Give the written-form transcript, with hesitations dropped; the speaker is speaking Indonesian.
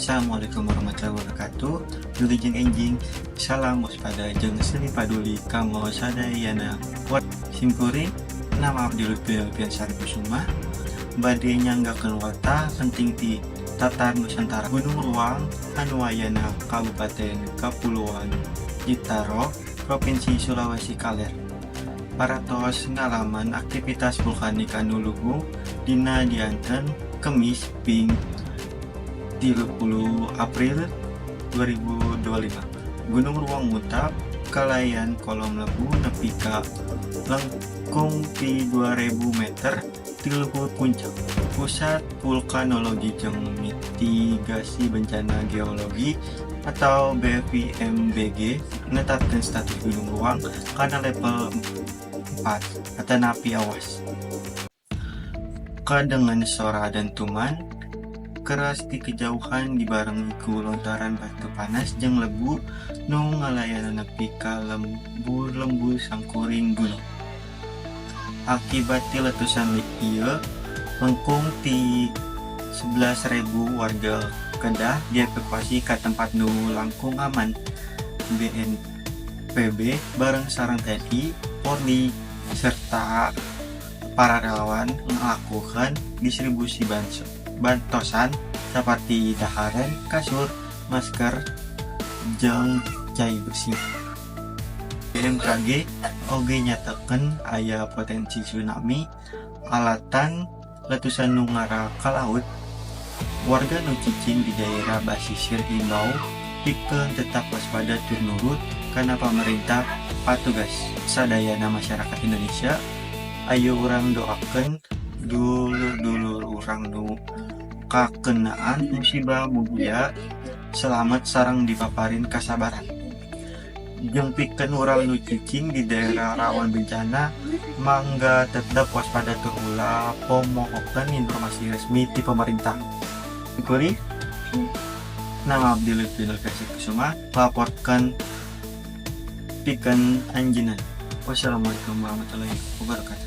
Assalamualaikum warahmatullahi wabarakatuh. Wilujeng enjing, salam waspada jeung seni paduli kamo sadayana. Wat simkuring nama Abdul Piansari Kusuma. Bade nyanggakeun wata penting ti Tatar Nusantara Gunung Ruang anu ayana Kabupaten Kepulauan Jitaro, Provinsi Sulawesi Kaler. Paratos ngalaman aktivitas vulkanik anu lugu dina dianten Kemis ping 30 April 2025. Gunung Ruang Mutap kalayan kolom lebu nepi ka lengkung ti 2000 meter ti luhur puncak. Pusat Vulkanologi jeung Mitigasi Bencana Geologi atau BVMBG netapkeun status Gunung Ruang kana level 4 atau napi awas. Kadengan sora dentuman keras di kejauhan dibarengi ku lontaran batu panas jeung lebu nu ngalayan nepi ka lembu sangkuring gunung. Akibat ti letusan ieu lengkung ti 11.000 warga Kedah dievakuasi ka tempat nu langkung aman. BNPB bareng sareng TNI, Polri serta para relawan melakukan distribusi bantosan seperti dahareun, kasur, masker, jeung cai bersih. BMKG oge nyatakeun aya potensi tsunami alatan letusan nu ngarah ka laut. Warga nu cicing di daerah basisir himbau pikeun tetap waspada tur nurut kana pamerintah patugas. Sadayana masyarakat Indonesia, ayo urang doakeun dulur-dulur urang nu kakenaan musibah mugia selamat sareng dipaparin kasabaran. Jeung pikeun urang nu cicing di daerah rawan bencana mangga tetep waspada tur ulah pomohokeun informasi resmi ti pemerintah. Kuri nama Abdul Piansari Kusuma laporkan pikeun anjeunna. Wassalamualaikum warahmatullahi wabarakatuh.